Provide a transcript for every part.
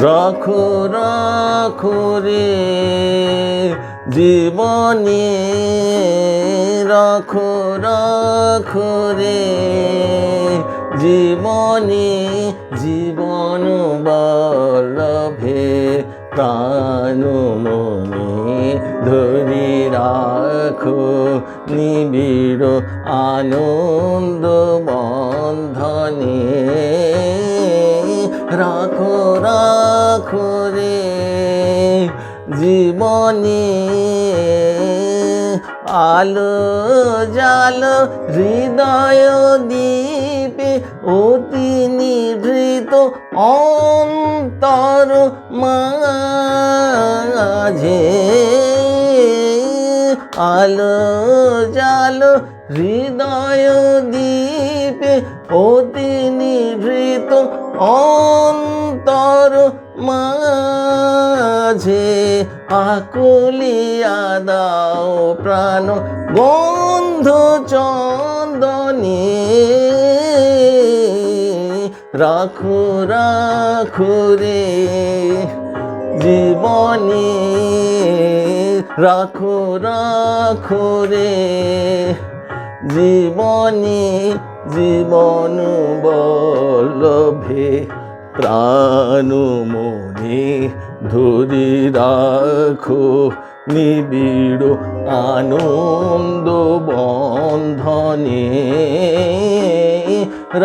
রাখো রাখো রে জীবনে, রাখো রাখো রে জীবনে, জীবন বল্লভে প্রাণ মনে ধরি রাখো নিবিড় আনন্দ বন্ধনে। রাখো রাখো রে জীবনে, আলো জালো হৃদয় দীপে অতি নিভৃত অন্তর মাঝে। আলো জালো হৃদয় দীপে অতি নিভৃত অন্তর মাঝে। আকুলিয়া দাও প্রাণ গন্ধ চন্দনে। রাখো রাখো রে জীবনে, রাখো রাখো রে জীবনে, জীবন বল্লভে প্রাণ মনে ধরি রাখো নিবিড় আনন্দ বন্ধনে।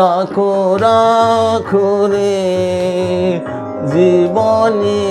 রাখো রাখো রে জীবনে।